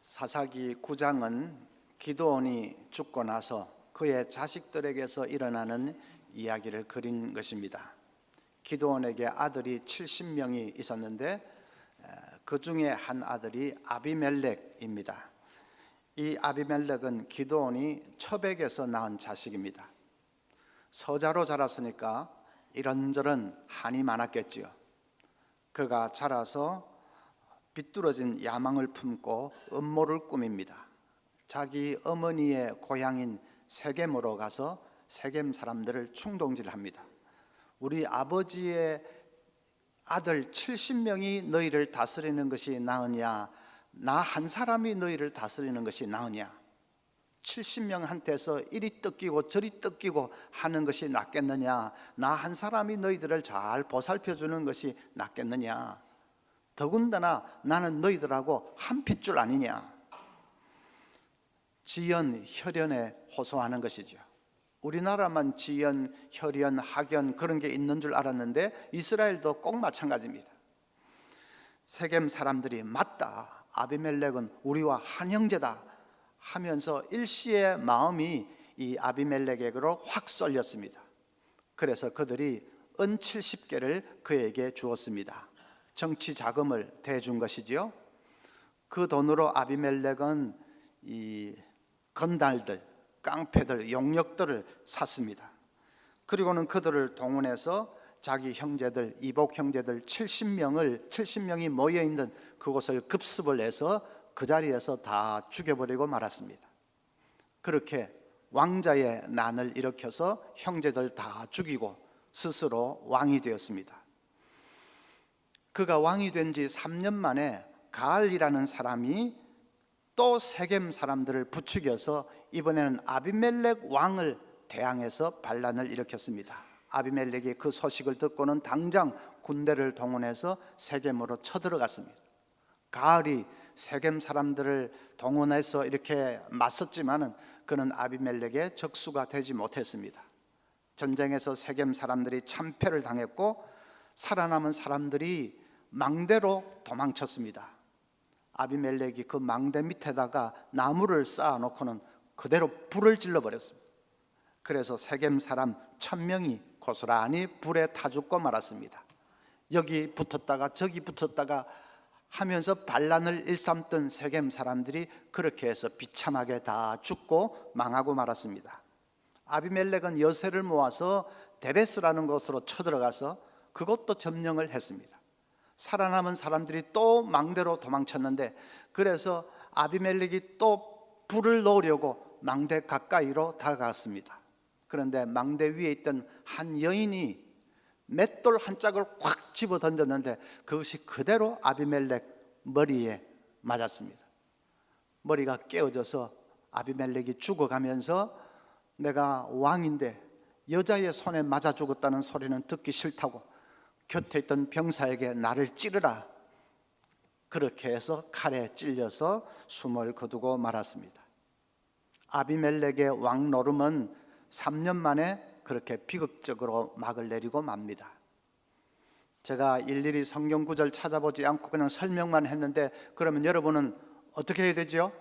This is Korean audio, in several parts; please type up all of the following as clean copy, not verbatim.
사사기 9장은 기드온이 죽고 나서 그의 자식들에게서 일어나는 이야기를 그린 것입니다. 기드온에게 아들이 70명이 있었는데 그 중에 한 아들이 아비멜렉입니다. 이 아비멜렉은 기드온이 처백에서 낳은 자식입니다. 서자로 자랐으니까 이런저런 한이 많았겠지요. 그가 자라서 비뚤어진 야망을 품고 음모를 꾸밉니다. 자기 어머니의 고향인 세겜으로 가서 세겜 사람들을 충동질합니다. 우리 아버지의 아들 70명이 너희를 다스리는 것이 나으냐, 나 한 사람이 너희를 다스리는 것이 나으냐, 70명한테서 이리 뜯기고 저리 뜯기고 하는 것이 낫겠느냐, 나 한 사람이 너희들을 잘 보살펴주는 것이 낫겠느냐, 더군다나 나는 너희들하고 한 핏줄 아니냐. 지연, 혈연에 호소하는 것이죠. 우리나라만 지연, 혈연, 학연 그런 게 있는 줄 알았는데 이스라엘도 꼭 마찬가지입니다. 세겜 사람들이 맞다, 아비멜렉은 우리와 한 형제다 하면서 일시의 마음이 이 아비멜렉에게로 확 쏠렸습니다. 그래서 그들이 은 70개를 그에게 주었습니다. 정치 자금을 대준 것이지요. 그 돈으로 아비멜렉은 이 건달들, 깡패들, 용력들을 샀습니다. 그리고는 그들을 동원해서 자기 형제들, 이복 형제들 70명이 모여있는 그곳을 급습을 해서 그 자리에서 다 죽여버리고 말았습니다. 그렇게 왕자의 난을 일으켜서 형제들 다 죽이고 스스로 왕이 되었습니다. 그가 왕이 된 지 3년 만에 가알이라는 사람이 또 세겜 사람들을 부추겨서 이번에는 아비멜렉 왕을 대항해서 반란을 일으켰습니다. 아비멜렉이 그 소식을 듣고는 당장 군대를 동원해서 세겜으로 쳐들어갔습니다. 가알이 세겜 사람들을 동원해서 이렇게 맞섰지만은 그는 아비멜렉의 적수가 되지 못했습니다. 전쟁에서 세겜 사람들이 참패를 당했고 살아남은 사람들이 망대로 도망쳤습니다. 아비멜렉이 그 망대 밑에다가 나무를 쌓아놓고는 그대로 불을 질러버렸습니다. 그래서 세겜 사람 1000명이 고스란히 불에 타 죽고 말았습니다. 여기 붙었다가 저기 붙었다가 하면서 반란을 일삼던 세겜 사람들이 그렇게 해서 비참하게 다 죽고 망하고 말았습니다. 아비멜렉은 여세를 모아서 데베스라는 곳으로 쳐들어가서 그것도 점령을 했습니다. 살아남은 사람들이 또 망대로 도망쳤는데 그래서 아비멜렉이 또 불을 놓으려고 망대 가까이로 다가갔습니다. 그런데 망대 위에 있던 한 여인이 맷돌 한 짝을 확 집어 던졌는데 그것이 그대로 아비멜렉 머리에 맞았습니다. 머리가 깨어져서 아비멜렉이 죽어가면서 내가 왕인데 여자의 손에 맞아 죽었다는 소리는 듣기 싫다고 곁에 있던 병사에게 나를 찌르라, 그렇게 해서 칼에 찔려서 숨을 거두고 말았습니다. 아비멜렉의 왕 노름은 3년 만에 그렇게 비극적으로 막을 내리고 맙니다. 제가 일일이 성경 구절 찾아보지 않고 그냥 설명만 했는데 그러면 여러분은 어떻게 해야 되죠?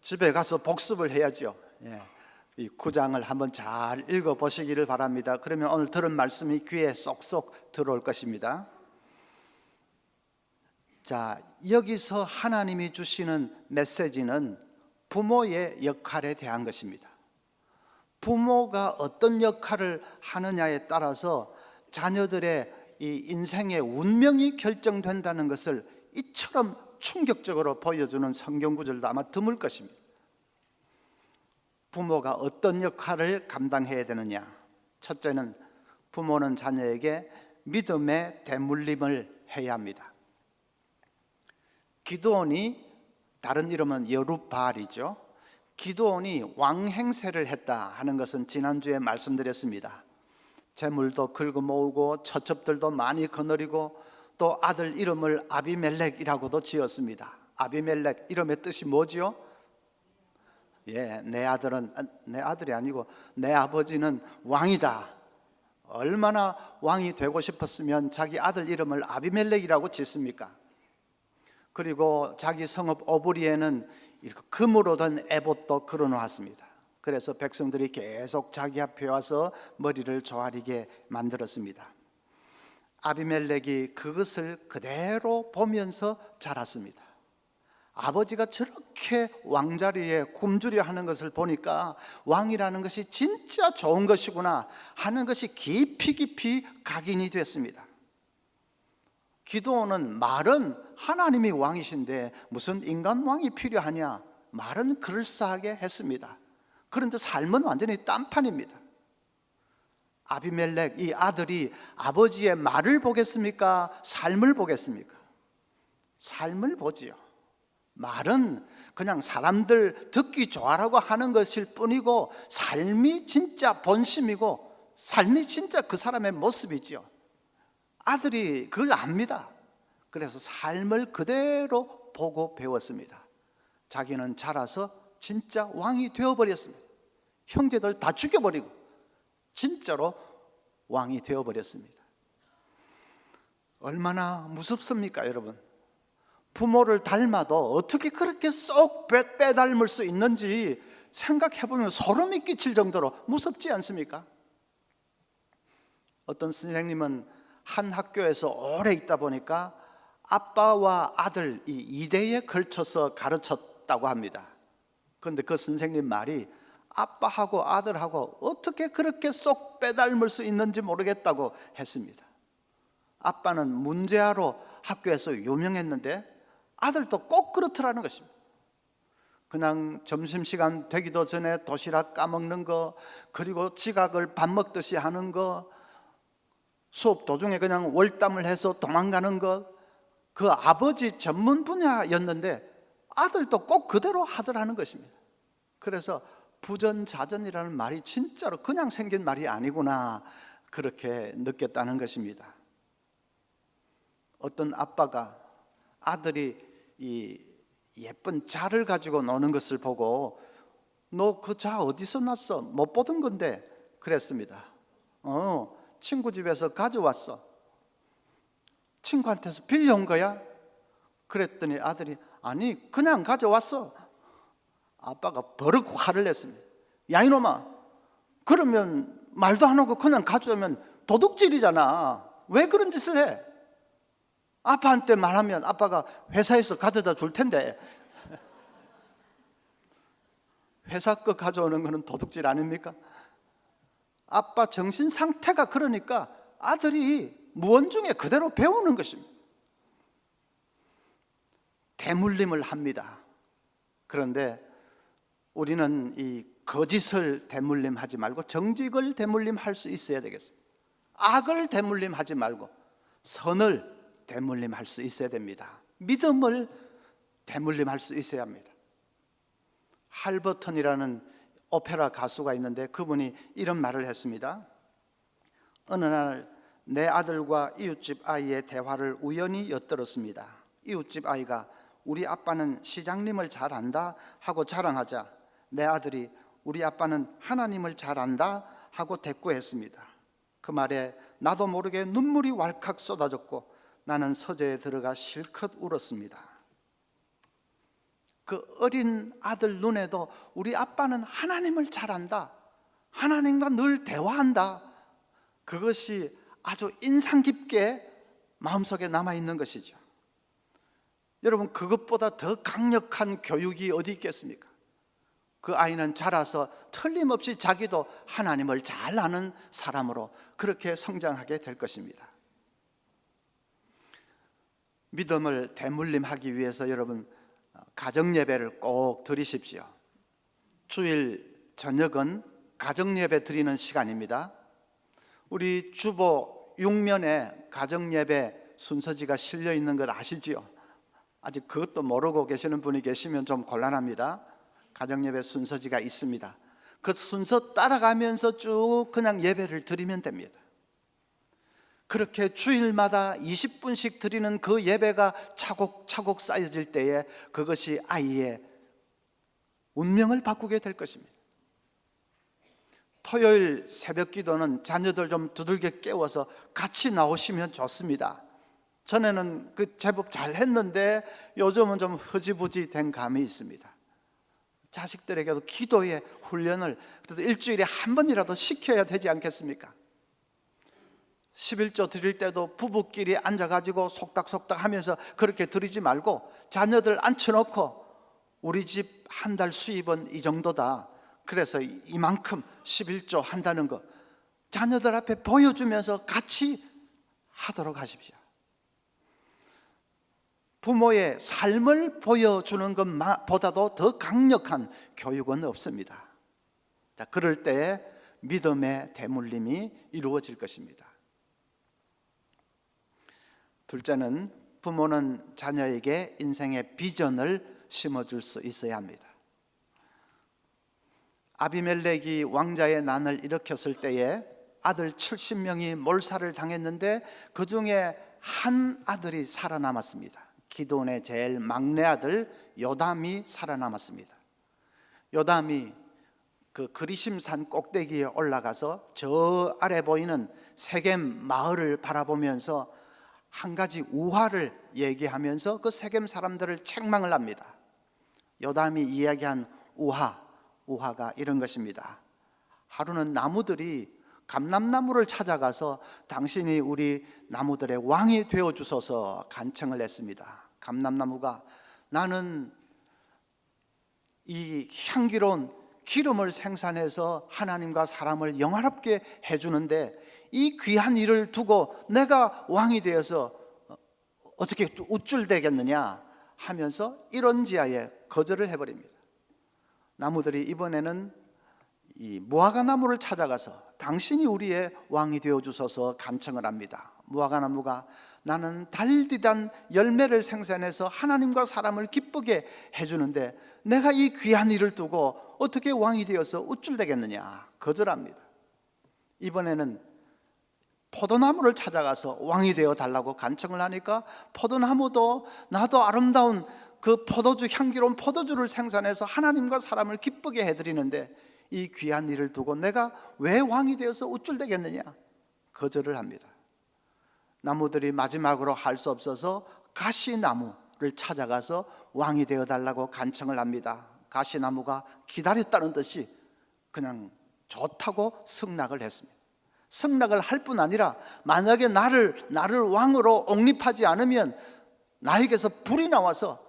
집에 가서 복습을 해야죠. 이 9장을 한번 잘 읽어보시기를 바랍니다. 그러면 오늘 들은 말씀이 귀에 쏙쏙 들어올 것입니다. 자, 여기서 하나님이 주시는 메시지는 부모의 역할에 대한 것입니다. 부모가 어떤 역할을 하느냐에 따라서 자녀들의 이 인생의 운명이 결정된다는 것을 이처럼 충격적으로 보여주는 성경 구절도 아마 드물 것입니다. 부모가 어떤 역할을 감당해야 되느냐. 첫째는 부모는 자녀에게 믿음의 대물림을 해야 합니다. 기드온이, 다른 이름은 여룻바알이죠. 기드온이 왕행세를 했다 하는 것은 지난주에 말씀드렸습니다. 재물도 긁어 모으고 처첩들도 많이 거느리고 또 아들 이름을 아비멜렉이라고도 지었습니다. 아비멜렉 이름의 뜻이 뭐지요? 예, 내 아들은 내 아들이 아니고 내 아버지는 왕이다. 얼마나 왕이 되고 싶었으면 자기 아들 이름을 아비멜렉이라고 짓습니까? 그리고 자기 성읍 오브리에는 이렇게 금으로 된 에봇도 걸어놓았습니다. 그래서 백성들이 계속 자기 앞에 와서 머리를 조아리게 만들었습니다. 아비멜렉이 그것을 그대로 보면서 자랐습니다. 아버지가 저렇게 왕자리에 굶주려 하는 것을 보니까 왕이라는 것이 진짜 좋은 것이구나 하는 것이 깊이 각인이 됐습니다. 기드온은 말은 하나님이 왕이신데 무슨 인간 왕이 필요하냐, 말은 그럴싸하게 했습니다. 그런데 삶은 완전히 딴판입니다. 아비멜렉 이 아들이 아버지의 말을 보겠습니까? 삶을 보겠습니까? 삶을 보지요. 말은 그냥 사람들 듣기 좋아라고 하는 것일 뿐이고 삶이 진짜 본심이고 삶이 진짜 그 사람의 모습이지요. 아들이 그걸 압니다. 그래서 삶을 그대로 보고 배웠습니다. 자기는 자라서 진짜 왕이 되어버렸습니다. 형제들 다 죽여버리고 진짜로 왕이 되어버렸습니다. 얼마나 무섭습니까, 여러분? 부모를 닮아도 어떻게 그렇게 쏙 빼닮을 수 있는지 생각해보면 소름이 끼칠 정도로 무섭지 않습니까? 어떤 선생님은 한 학교에서 오래 있다 보니까 아빠와 아들 이 2대에 걸쳐서 가르쳤다고 합니다. 그런데 그 선생님 말이 아빠하고 아들하고 어떻게 그렇게 쏙 빼닮을 수 있는지 모르겠다고 했습니다. 아빠는 문제아로 학교에서 유명했는데 아들도 꼭 그렇더라는 것입니다. 그냥 점심시간 되기도 전에 도시락 까먹는 거, 그리고 지각을 밥 먹듯이 하는 거, 수업 도중에 그냥 월담을 해서 도망가는 것, 그 아버지 전문 분야였는데 아들도 꼭 그대로 하더라는 것입니다. 그래서 부전자전이라는 말이 진짜로 그냥 생긴 말이 아니구나 그렇게 느꼈다는 것입니다. 어떤 아빠가 아들이 이 예쁜 자를 가지고 노는 것을 보고 너 그 자 어디서 났어? 못 보던 건데 그랬습니다. 친구 집에서 가져왔어. 친구한테서 빌려온 거야? 그랬더니 아들이 아니 그냥 가져왔어. 아빠가 버럭 화를 냈습니다. 야 이놈아, 그러면 말도 안 하고 그냥 가져오면 도둑질이잖아. 왜 그런 짓을 해? 아빠한테 말하면 아빠가 회사에서 가져다 줄 텐데. 회사 거 가져오는 거는 도둑질 아닙니까? 아빠 정신 상태가 그러니까 아들이 무언중에 그대로 배우는 것입니다. 대물림을 합니다. 그런데 우리는 이 거짓을 대물림하지 말고 정직을 대물림할 수 있어야 되겠습니다. 악을 대물림하지 말고 선을 대물림할 수 있어야 됩니다. 믿음을 대물림할 수 있어야 합니다. 할버턴이라는 오페라 가수가 있는데 그분이 이런 말을 했습니다. 어느 날 내 아들과 이웃집 아이의 대화를 우연히 엿들었습니다. 이웃집 아이가 우리 아빠는 시장님을 잘 안다 하고 자랑하자 내 아들이 우리 아빠는 하나님을 잘 안다 하고 대꾸했습니다. 그 말에 나도 모르게 눈물이 왈칵 쏟아졌고 나는 서재에 들어가 실컷 울었습니다. 그 어린 아들 눈에도 우리 아빠는 하나님을 잘 안다, 하나님과 늘 대화한다, 그것이 아주 인상 깊게 마음속에 남아있는 것이죠. 여러분, 그것보다 더 강력한 교육이 어디 있겠습니까? 그 아이는 자라서 틀림없이 자기도 하나님을 잘 아는 사람으로 그렇게 성장하게 될 것입니다. 믿음을 대물림하기 위해서 여러분 가정예배를 꼭 드리십시오. 주일 저녁은 가정예배 드리는 시간입니다. 우리 주보 6면에 가정예배 순서지가 실려 있는 걸 아시지요? 아직 그것도 모르고 계시는 분이 계시면 좀 곤란합니다. 가정예배 순서지가 있습니다. 그 순서 따라가면서 쭉 그냥 예배를 드리면 됩니다. 그렇게 주일마다 20분씩 드리는 그 예배가 차곡차곡 쌓여질 때에 그것이 아이의 운명을 바꾸게 될 것입니다. 토요일 새벽 기도는 자녀들 좀 두들겨 깨워서 같이 나오시면 좋습니다. 전에는 제법 잘 했는데 요즘은 좀 흐지부지 된 감이 있습니다. 자식들에게도 기도의 훈련을 그래도 일주일에 한 번이라도 시켜야 되지 않겠습니까? 11조 드릴 때도 부부끼리 앉아가지고 속닥속닥 하면서 그렇게 드리지 말고 자녀들 앉혀놓고 우리 집 한 달 수입은 이 정도다, 그래서 이만큼 11조 한다는 거 자녀들 앞에 보여주면서 같이 하도록 하십시오. 부모의 삶을 보여주는 것보다도 더 강력한 교육은 없습니다. 자, 그럴 때 믿음의 대물림이 이루어질 것입니다. 둘째는 부모는 자녀에게 인생의 비전을 심어줄 수 있어야 합니다. 아비멜렉이 왕자의 난을 일으켰을 때에 아들 70명이 몰살을 당했는데 그 중에 한 아들이 살아남았습니다. 기드온의 제일 막내 아들 요담이 살아남았습니다. 요담이 그 그리심산 꼭대기에 올라가서 저 아래 보이는 세겜 마을을 바라보면서 한 가지 우화를 얘기하면서 그 세겜 사람들을 책망을 합니다. 요담이 이야기한 우화가 이런 것입니다. 하루는 나무들이 감람나무를 찾아가서 당신이 우리 나무들의 왕이 되어주소서 간청을 했습니다. 감람나무가 나는 이 향기로운 기름을 생산해서 하나님과 사람을 영화롭게 해주는데 이 귀한 일을 두고 내가 왕이 되어서 어떻게 우쭐대겠느냐 하면서 이런지하에 거절을 해버립니다. 나무들이 이번에는 이 무화과 나무를 찾아가서 당신이 우리의 왕이 되어주소서 간청을 합니다. 무화과 나무가 나는 달디단 열매를 생산해서 하나님과 사람을 기쁘게 해주는데 내가 이 귀한 일을 두고 어떻게 왕이 되어서 우쭐대겠느냐 거절합니다. 이번에는 포도나무를 찾아가서 왕이 되어 달라고 간청을 하니까 포도나무도 나도 아름다운 그 포도주, 향기로운 포도주를 생산해서 하나님과 사람을 기쁘게 해드리는데 이 귀한 일을 두고 내가 왜 왕이 되어서 우쭐대겠느냐 거절을 합니다. 나무들이 마지막으로 할 수 없어서 가시나무를 찾아가서 왕이 되어 달라고 간청을 합니다. 가시나무가 기다렸다는 듯이 그냥 좋다고 승낙을 했습니다. 승낙을 할 뿐 아니라 만약에 나를 왕으로 옹립하지 않으면 나에게서 불이 나와서,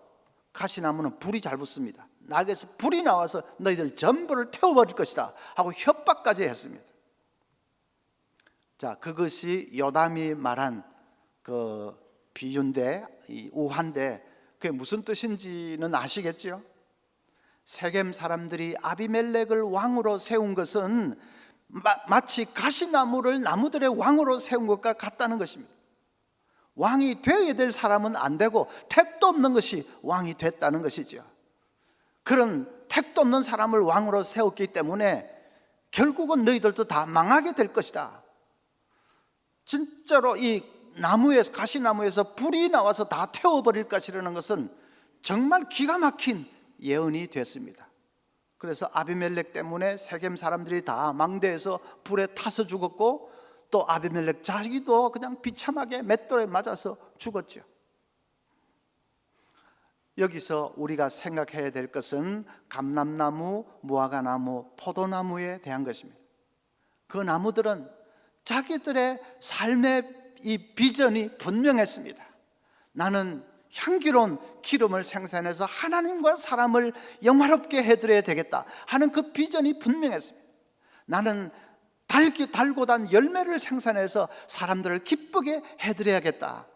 가시나무는 불이 잘 붙습니다, 나에게서 불이 나와서 너희들 전부를 태워버릴 것이다 하고 협박까지 했습니다. 자, 그것이 요담이 말한 그 비유인데, 이 우화인데 그게 무슨 뜻인지는 아시겠죠? 세겜 사람들이 아비멜렉을 왕으로 세운 것은 마치 가시나무를 나무들의 왕으로 세운 것과 같다는 것입니다. 왕이 되어야 될 사람은 안 되고 택도 없는 것이 왕이 됐다는 것이죠. 그런 택도 없는 사람을 왕으로 세웠기 때문에 결국은 너희들도 다 망하게 될 것이다. 진짜로 이 나무에서, 가시나무에서 불이 나와서 다 태워버릴 것이라는 것은 정말 기가 막힌 예언이 됐습니다. 그래서 아비멜렉 때문에 세겜 사람들이 다 망대에서 불에 타서 죽었고, 또 아비멜렉 자기도 그냥 비참하게 맷돌에 맞아서 죽었죠. 여기서 우리가 생각해야 될 것은 감람나무, 무화과나무, 포도나무에 대한 것입니다. 그 나무들은 자기들의 삶의 이 비전이 분명했습니다. 나는 향기로운 기름을 생산해서 하나님과 사람을 영화롭게 해드려야 되겠다 하는 그 비전이 분명했습니다. 나는 달고 단 열매를 생산해서 사람들을 기쁘게 해드려야겠다,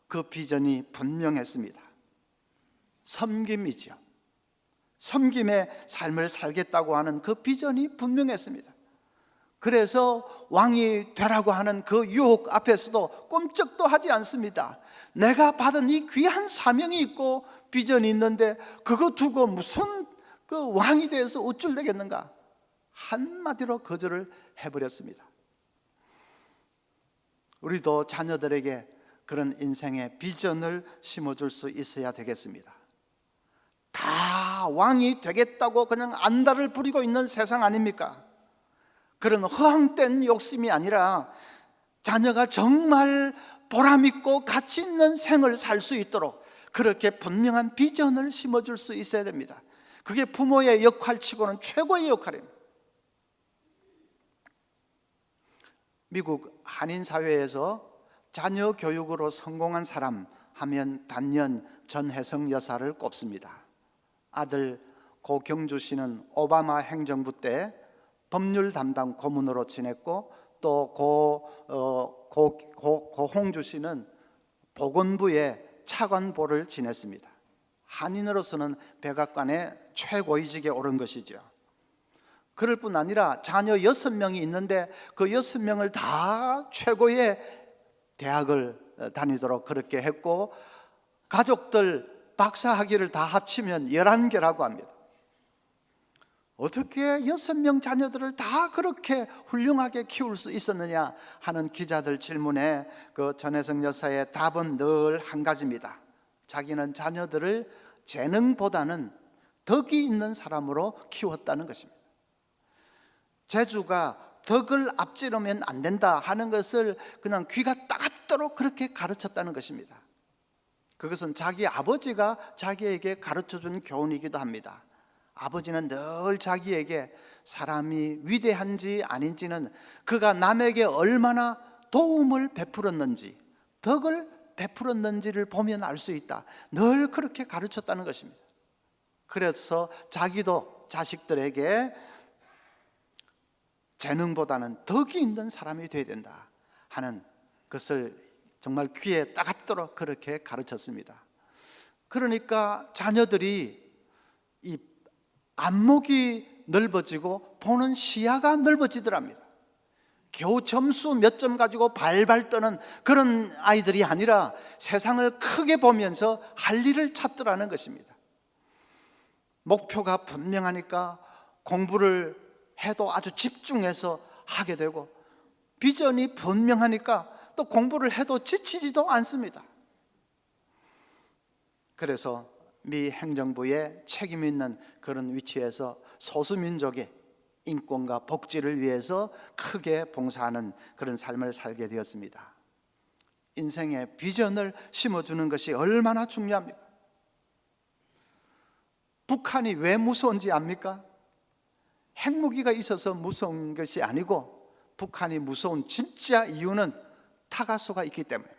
그 비전이 분명했습니다. 섬김이죠. 섬김의 삶을 살겠다고 하는 그 비전이 분명했습니다. 그래서 왕이 되라고 하는 그 유혹 앞에서도 꼼짝도 하지 않습니다. 내가 받은 이 귀한 사명이 있고 비전이 있는데 그거 두고 무슨 그 왕이 돼서 우쭐대겠는가, 한마디로 거절을 해버렸습니다. 우리도 자녀들에게 그런 인생의 비전을 심어줄 수 있어야 되겠습니다. 다 다 왕이 되겠다고 그냥 안달을 부리고 있는 세상 아닙니까? 그런 허황된 욕심이 아니라 자녀가 정말 보람있고 가치 있는 생을 살 수 있도록 그렇게 분명한 비전을 심어줄 수 있어야 됩니다. 그게 부모의 역할치고는 최고의 역할입니다. 미국 한인 사회에서 자녀 교육으로 성공한 사람 하면 단연 전혜성 여사를 꼽습니다. 아들 고 경주 씨는 오바마 행정부 때 법률 담당 고문으로 지냈고, 또 고 홍주 씨는 보건부의 차관보를 지냈습니다. 한인으로서는 백악관의 최고위직에 오른 것이죠. 그럴 뿐 아니라 자녀 6명이 있는데 그 6명을 다 최고의 대학을 다니도록 그렇게 했고, 가족들 박사학위를 다 합치면 11개라고 합니다. 어떻게 6명 자녀들을 다 그렇게 훌륭하게 키울 수 있었느냐 하는 기자들 질문에 그 전혜성 여사의 답은 늘 한 가지입니다. 자기는 자녀들을 재능보다는 덕이 있는 사람으로 키웠다는 것입니다. 재주가 덕을 앞지르면 안 된다 하는 것을 그냥 귀가 따갑도록 그렇게 가르쳤다는 것입니다. 그것은 자기 아버지가 자기에게 가르쳐준 교훈이기도 합니다. 아버지는 늘 자기에게 사람이 위대한지 아닌지는 그가 남에게 얼마나 도움을 베풀었는지, 덕을 베풀었는지를 보면 알 수 있다, 늘 그렇게 가르쳤다는 것입니다. 그래서 자기도 자식들에게 재능보다는 덕이 있는 사람이 되어야 된다 하는 것을 정말 귀에 따갑도록 그렇게 가르쳤습니다. 그러니까 자녀들이 이 안목이 넓어지고 보는 시야가 넓어지더랍니다. 겨우 점수 몇 점 가지고 발발 떠는 그런 아이들이 아니라 세상을 크게 보면서 할 일을 찾더라는 것입니다. 목표가 분명하니까 공부를 해도 아주 집중해서 하게 되고, 비전이 분명하니까 또 공부를 해도 지치지도 않습니다. 그래서 미 행정부의 책임 있는 그런 위치에서 소수민족의 인권과 복지를 위해서 크게 봉사하는 그런 삶을 살게 되었습니다. 인생의 비전을 심어주는 것이 얼마나 중요합니까? 북한이 왜 무서운지 압니까? 핵무기가 있어서 무서운 것이 아니고, 북한이 무서운 진짜 이유는 타가소가 있기 때문에,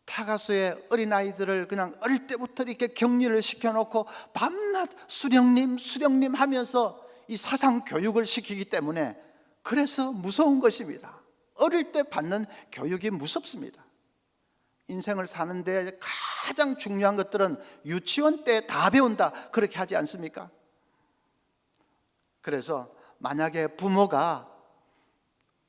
타가소의 어린아이들을 그냥 어릴 때부터 이렇게 격리를 시켜놓고 밤낮 수령님 하면서 이 사상 교육을 시키기 때문에, 그래서 무서운 것입니다. 어릴 때 받는 교육이 무섭습니다. 인생을 사는데 가장 중요한 것들은 유치원 때 다 배운다 그렇게 하지 않습니까? 그래서 만약에 부모가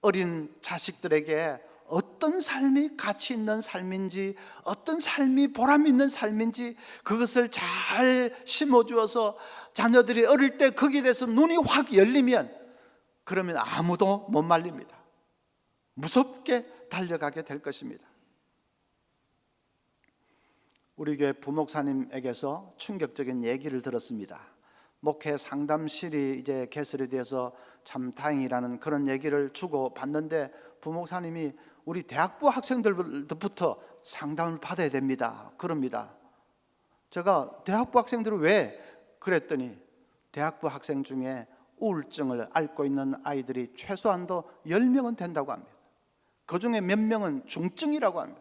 어린 자식들에게 어떤 삶이 가치 있는 삶인지, 어떤 삶이 보람 있는 삶인지 그것을 잘 심어주어서 자녀들이 어릴 때 거기에 대해서 눈이 확 열리면, 그러면 아무도 못 말립니다. 무섭게 달려가게 될 것입니다. 우리 교회 부목사님에게서 충격적인 얘기를 들었습니다. 목회 상담실이 이제 개설이 돼서 참 다행이라는 그런 얘기를 주고 받는데, 부목사님이 우리 대학부 학생들부터 상담을 받아야 됩니다 그럽니다. 제가 대학부 학생들을 왜 그랬더니, 대학부 학생 중에 우울증을 앓고 있는 아이들이 최소한도 10명은 된다고 합니다. 그 중에 몇 명은 중증이라고 합니다.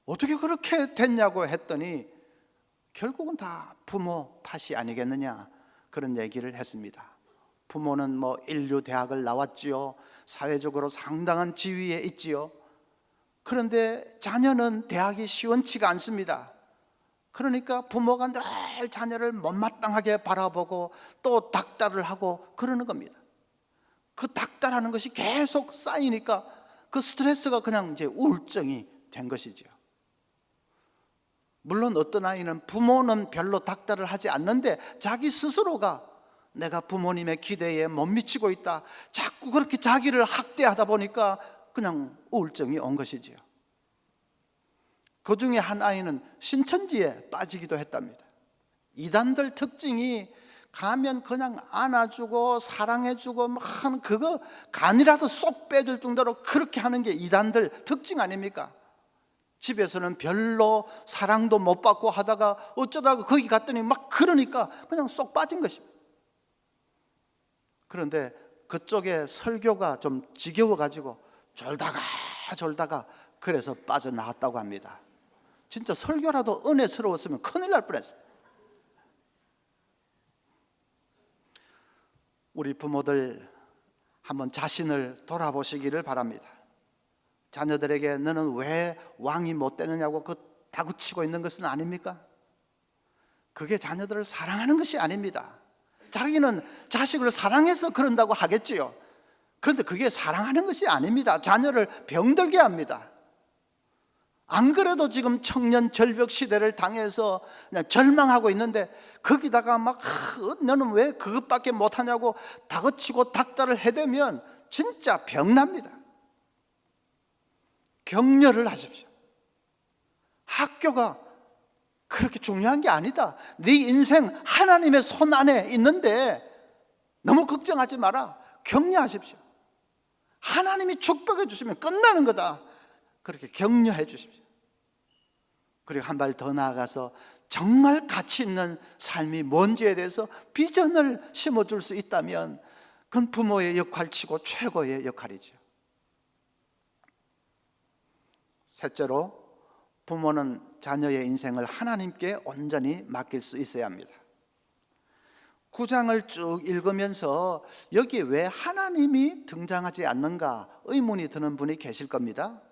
어떻게 그렇게 됐냐고 했더니 결국은 다 부모 탓이 아니겠느냐 그런 얘기를 했습니다. 부모는 뭐 인류 대학을 나왔지요, 사회적으로 상당한 지위에 있지요. 그런데 자녀는 대학이 시원치가 않습니다. 그러니까 부모가 늘 자녀를 못마땅하게 바라보고 또 닥달을 하고 그러는 겁니다. 그 닥달하는 것이 계속 쌓이니까 그 스트레스가 그냥 이제 우울증이 된 것이죠. 물론 어떤 아이는 부모는 별로 닥달을 하지 않는데 자기 스스로가 내가 부모님의 기대에 못 미치고 있다, 자꾸 그렇게 자기를 학대하다 보니까 그냥 우울증이 온 것이지요. 그 중에 한 아이는 신천지에 빠지기도 했답니다. 이단들 특징이 가면 그냥 안아주고 사랑해주고 막 하는 그거 간이라도 쏙 빼줄 정도로 그렇게 하는 게 이단들 특징 아닙니까? 집에서는 별로 사랑도 못 받고 하다가 어쩌다가 거기 갔더니 막 그러니까 그냥 쏙 빠진 것입니다. 그런데 그쪽에 설교가 좀 지겨워가지고 졸다가 그래서 빠져나왔다고 합니다. 진짜 설교라도 은혜스러웠으면 큰일 날 뻔했습니다. 우리 부모들 한번 자신을 돌아보시기를 바랍니다. 자녀들에게 너는 왜 왕이 못 되느냐고 그 다구치고 있는 것은 아닙니까? 그게 자녀들을 사랑하는 것이 아닙니다. 자기는 자식을 사랑해서 그런다고 하겠지요. 그런데 그게 사랑하는 것이 아닙니다. 자녀를 병들게 합니다. 안 그래도 지금 청년 절벽 시대를 당해서 그냥 절망하고 있는데 거기다가 막 너는 왜 그것밖에 못하냐고 다그치고 닥달을 해대면 진짜 병납니다. 격려를 하십시오. 학교가 그렇게 중요한 게 아니다. 네 인생 하나님의 손 안에 있는데 너무 걱정하지 마라. 격려하십시오. 하나님이 축복해 주시면 끝나는 거다. 그렇게 격려해 주십시오. 그리고 한 발 더 나아가서 정말 가치 있는 삶이 뭔지에 대해서 비전을 심어줄 수 있다면 그건 부모의 역할치고 최고의 역할이죠. 셋째로, 부모는 자녀의 인생을 하나님께 온전히 맡길 수 있어야 합니다. 9장을 쭉 읽으면서 여기에 왜 하나님이 등장하지 않는가 의문이 드는 분이 계실 겁니다.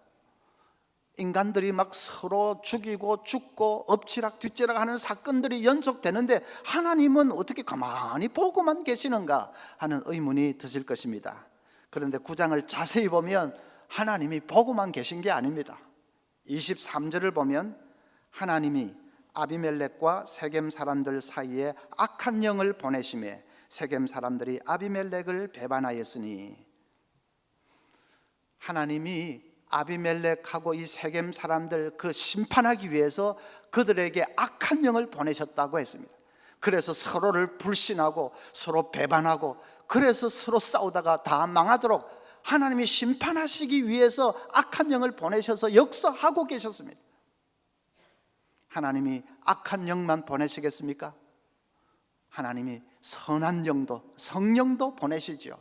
인간들이 막 서로 죽이고 죽고 엎치락 뒤치락 하는 사건들이 연속되는데 하나님은 어떻게 가만히 보고만 계시는가 하는 의문이 드실 것입니다. 그런데 9장을 자세히 보면 하나님이 보고만 계신 게 아닙니다. 23절을 보면 하나님이 아비멜렉과 세겜 사람들 사이에 악한 영을 보내심에 세겜 사람들이 아비멜렉을 배반하였으니, 하나님이 아비멜렉하고 이 세겜 사람들 그 심판하기 위해서 그들에게 악한 영을 보내셨다고 했습니다. 그래서 서로를 불신하고 서로 배반하고 그래서 서로 싸우다가 다 망하도록 하나님이 심판하시기 위해서 악한 영을 보내셔서 역사하고 계셨습니다. 하나님이 악한 영만 보내시겠습니까? 하나님이 선한 영도 성령도 보내시지요.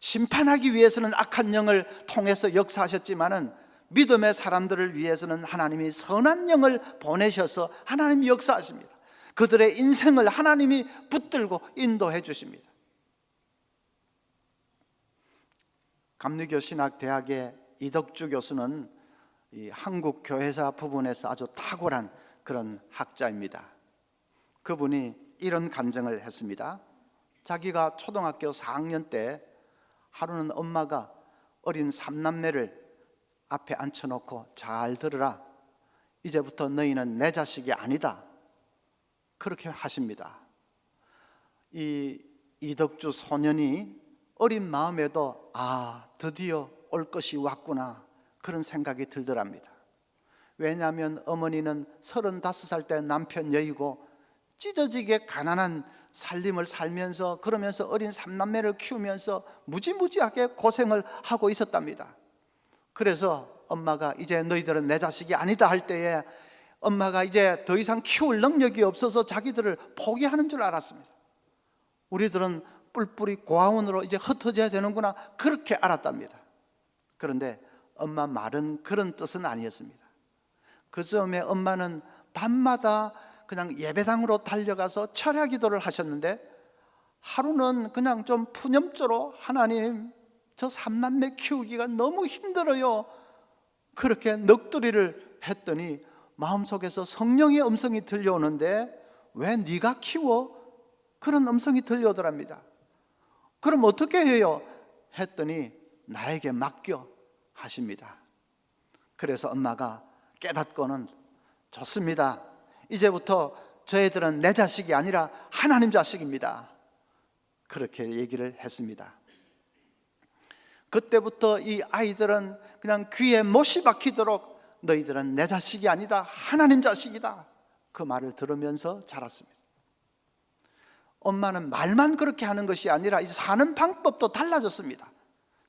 심판하기 위해서는 악한 영을 통해서 역사하셨지만은 믿음의 사람들을 위해서는 하나님이 선한 영을 보내셔서 하나님이 역사하십니다. 그들의 인생을 하나님이 붙들고 인도해 주십니다. 감리교 신학대학의 이덕주 교수는 이 한국 교회사 부분에서 아주 탁월한 그런 학자입니다. 그분이 이런 간증을 했습니다. 자기가 초등학교 4학년 때 하루는 엄마가 어린 삼남매를 앞에 앉혀놓고 잘 들으라. 이제부터 너희는 내 자식이 아니다. 그렇게 하십니다. 이 이덕주 소년이 어린 마음에도 드디어 올 것이 왔구나 그런 생각이 들더랍니다. 왜냐하면 어머니는 35살 때 남편 여의고 찢어지게 가난한 살림을 살면서 그러면서 어린 삼남매를 키우면서 무지무지하게 고생을 하고 있었답니다. 그래서 엄마가 이제 너희들은 내 자식이 아니다 할 때에 엄마가 이제 더 이상 키울 능력이 없어서 자기들을 포기하는 줄 알았습니다. 우리들은 뿔뿔이 고아원으로 이제 흩어져야 되는구나 그렇게 알았답니다. 그런데 엄마 말은 그런 뜻은 아니었습니다. 그 즈음에 엄마는 밤마다 그냥 예배당으로 달려가서 철야 기도를 하셨는데 하루는 그냥 좀 푸념조로 하나님 저 삼남매 키우기가 너무 힘들어요 그렇게 넋두리를 했더니 마음속에서 성령의 음성이 들려오는데 왜 네가 키워? 그런 음성이 들려오더랍니다. 그럼 어떻게 해요? 했더니 나에게 맡겨 하십니다. 그래서 엄마가 깨닫고는 좋습니다. 이제부터 저희들은 내 자식이 아니라 하나님 자식입니다. 그렇게 얘기를 했습니다. 그때부터 이 아이들은 그냥 귀에 못이 박히도록 너희들은 내 자식이 아니다 하나님 자식이다 그 말을 들으면서 자랐습니다. 엄마는 말만 그렇게 하는 것이 아니라 사는 방법도 달라졌습니다.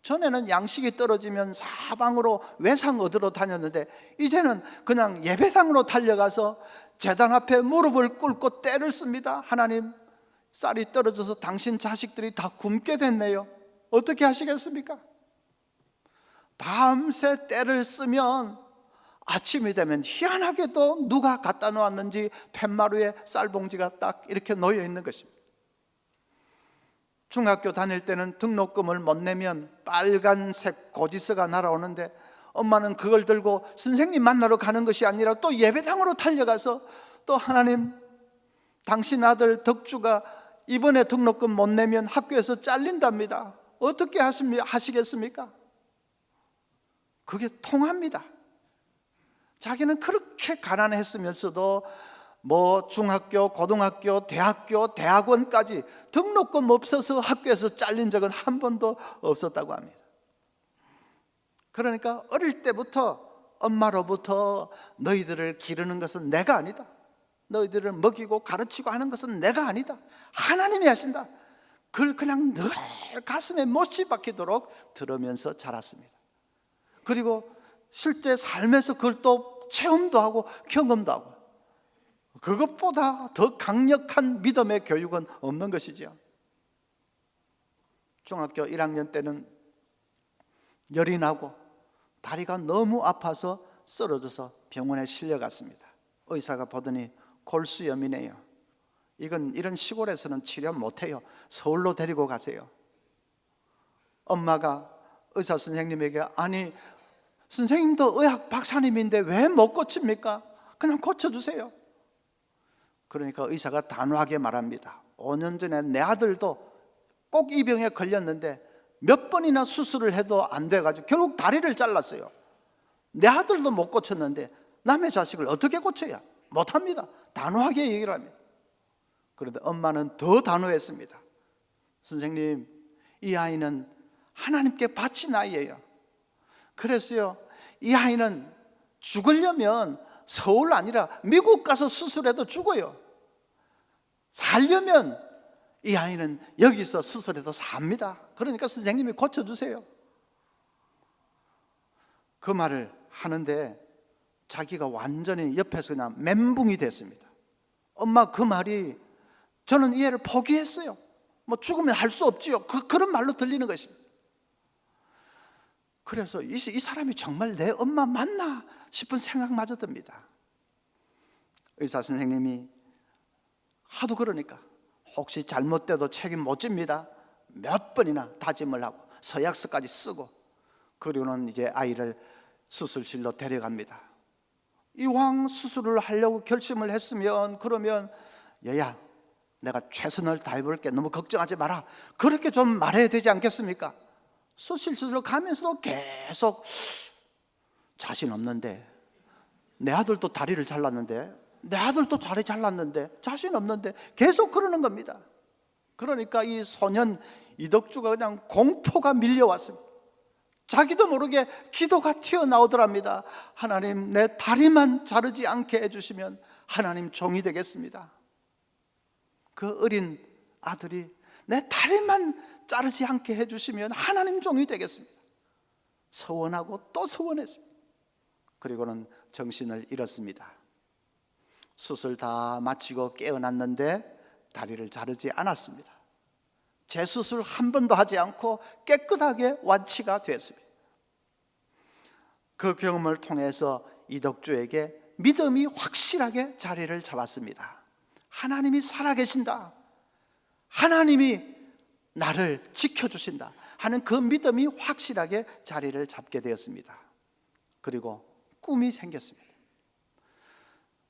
전에는 양식이 떨어지면 사방으로 외상 얻으러 다녔는데 이제는 그냥 예배당으로 달려가서 제단 앞에 무릎을 꿇고 떼를 씁니다. 하나님, 쌀이 떨어져서 당신 자식들이 다 굶게 됐네요. 어떻게 하시겠습니까? 밤새 떼를 쓰면 아침이 되면 희한하게도 누가 갖다 놓았는지 툇마루에 쌀봉지가 딱 이렇게 놓여 있는 것입니다. 중학교 다닐 때는 등록금을 못 내면 빨간색 고지서가 날아오는데 엄마는 그걸 들고 선생님 만나러 가는 것이 아니라 또 예배당으로 달려가서 또 하나님, 당신 아들 덕주가 이번에 등록금 못 내면 학교에서 잘린답니다. 어떻게 하시겠습니까? 그게 통합니다. 자기는 그렇게 가난했으면서도 뭐 중학교, 고등학교, 대학교, 대학원까지 등록금 없어서 학교에서 잘린 적은 한 번도 없었다고 합니다. 그러니까 어릴 때부터 엄마로부터 너희들을 기르는 것은 내가 아니다, 너희들을 먹이고 가르치고 하는 것은 내가 아니다, 하나님이 하신다, 그걸 그냥 늘 가슴에 못이 박히도록 들으면서 자랐습니다. 그리고 실제 삶에서 그걸 또 체험도 하고 경험도 하고, 그것보다 더 강력한 믿음의 교육은 없는 것이죠. 중학교 1학년 때는 열이 나고 다리가 너무 아파서 쓰러져서 병원에 실려갔습니다. 의사가 보더니 골수염이네요. 이런 시골에서는 치료 못해요. 서울로 데리고 가세요. 엄마가 의사 선생님에게, 아니 선생님도 의학 박사님인데 왜 못 고칩니까? 그냥 고쳐주세요. 그러니까 의사가 단호하게 말합니다. 5년 전에 내 아들도 꼭 이 병에 걸렸는데 몇 번이나 수술을 해도 안 돼가지고 결국 다리를 잘랐어요. 내 아들도 못 고쳤는데 남의 자식을 어떻게 고쳐야? 못합니다. 단호하게 얘기를 합니다. 그런데 엄마는 더 단호했습니다. 선생님, 이 아이는 하나님께 바친 아이예요. 그래서요, 이 아이는 죽으려면 서울 아니라 미국 가서 수술해도 죽어요. 살려면 이 아이는 여기서 수술해도 삽니다. 그러니까 선생님이 고쳐주세요. 그 말을 하는데 자기가 완전히 옆에서 그냥 멘붕이 됐습니다. 엄마 그 말이, 저는 이 애를 포기했어요. 뭐 죽으면 할 수 없지요. 그런 말로 들리는 것입니다. 그래서 이 사람이 정말 내 엄마 맞나 싶은 생각마저 듭니다. 의사 선생님이 하도 그러니까 혹시 잘못돼도 책임 못 집니다. 몇 번이나 다짐을 하고 서약서까지 쓰고, 그리고는 이제 아이를 수술실로 데려갑니다. 이왕 수술을 하려고 결심을 했으면 그러면 얘야, 내가 최선을 다해볼게, 너무 걱정하지 마라, 그렇게 좀 말해야 되지 않겠습니까? 수술실로 가면서도 계속 자신 없는데, 내 아들도 다리를 잘랐는데, 내 아들도 다리 잘랐는데, 자신 없는데 계속 그러는 겁니다. 그러니까 이 소년 이덕주가 그냥 공포가 밀려왔습니다. 자기도 모르게 기도가 튀어나오더랍니다. 하나님, 내 다리만 자르지 않게 해주시면 하나님 종이 되겠습니다. 그 어린 아들이 내 다리만 자르지 않게 해주시면 하나님 종이 되겠습니다. 서원하고 또 서원했습니다. 그리고는 정신을 잃었습니다. 수술 다 마치고 깨어났는데 다리를 자르지 않았습니다. 재수술 한 번도 하지 않고 깨끗하게 완치가 됐습니다. 그 경험을 통해서 이덕주에게 믿음이 확실하게 자리를 잡았습니다. 하나님이 살아계신다, 하나님이 나를 지켜주신다 하는 그 믿음이 확실하게 자리를 잡게 되었습니다. 그리고 꿈이 생겼습니다.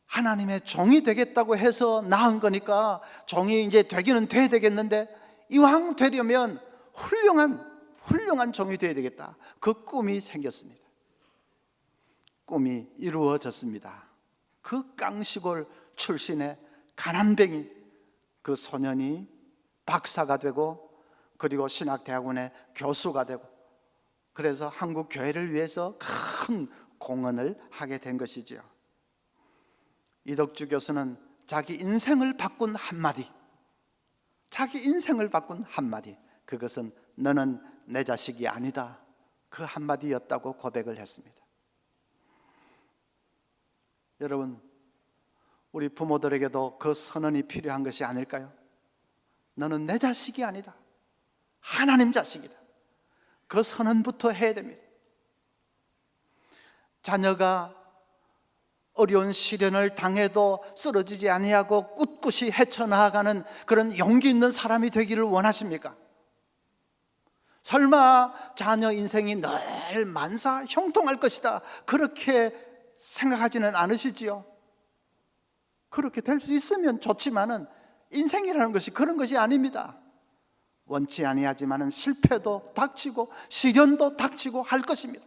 하나님의 종이 되겠다고 해서 낳은 거니까 종이 이제 되기는 돼야 되겠는데, 이왕 되려면 훌륭한 종이 되어야 되겠다. 그 꿈이 생겼습니다. 꿈이 이루어졌습니다. 그 깡시골 출신의 가난뱅이 그 소년이 박사가 되고, 그리고 신학대학원의 교수가 되고, 그래서 한국 교회를 위해서 큰 공헌을 하게 된 것이지요. 이덕주 교수는 자기 인생을 바꾼 한마디, 자기 인생을 바꾼 한마디, 그것은 너는 내 자식이 아니다, 그 한마디였다고 고백을 했습니다. 여러분, 우리 부모들에게도 그 선언이 필요한 것이 아닐까요? 너는 내 자식이 아니다, 하나님 자식이다, 그 선언부터 해야 됩니다. 자녀가 어려운 시련을 당해도 쓰러지지 아니하고 꿋꿋이 헤쳐나가는 그런 용기 있는 사람이 되기를 원하십니까? 설마 자녀 인생이 늘 만사 형통할 것이다, 그렇게 생각하지는 않으시지요? 그렇게 될 수 있으면 좋지만은 인생이라는 것이 그런 것이 아닙니다. 원치 아니하지만은 실패도 닥치고 시련도 닥치고 할 것입니다.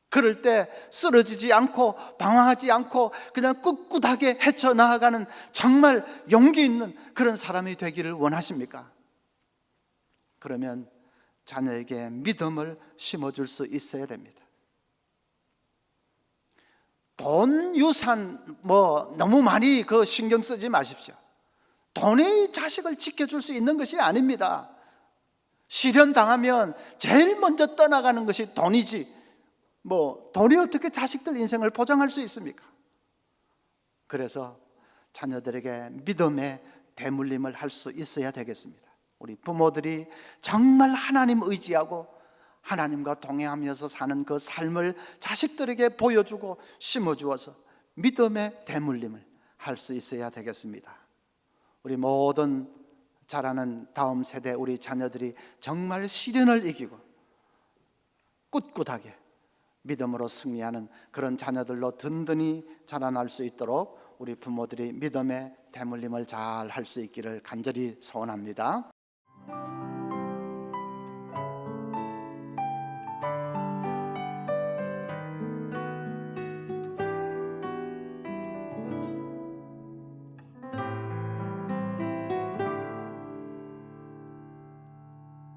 그럴 때 쓰러지지 않고 방황하지 않고 그냥 꿋꿋하게 헤쳐나가는 정말 용기 있는 그런 사람이 되기를 원하십니까? 그러면 자녀에게 믿음을 심어줄 수 있어야 됩니다. 돈, 유산 너무 많이 신경 쓰지 마십시오. 돈이 자식을 지켜줄 수 있는 것이 아닙니다. 시련 당하면 제일 먼저 떠나가는 것이 돈이지, 돈이 어떻게 자식들 인생을 보장할 수 있습니까? 그래서 자녀들에게 믿음의 대물림을 할 수 있어야 되겠습니다. 우리 부모들이 정말 하나님 의지하고 하나님과 동행하면서 사는 그 삶을 자식들에게 보여주고 심어주어서 믿음의 대물림을 할 수 있어야 되겠습니다. 우리 모든 자라는 다음 세대 우리 자녀들이 정말 시련을 이기고 꿋꿋하게 믿음으로 승리하는 그런 자녀들로 든든히 자라날 수 있도록 우리 부모들이 믿음의 대물림을 잘 할 수 있기를 간절히 소원합니다.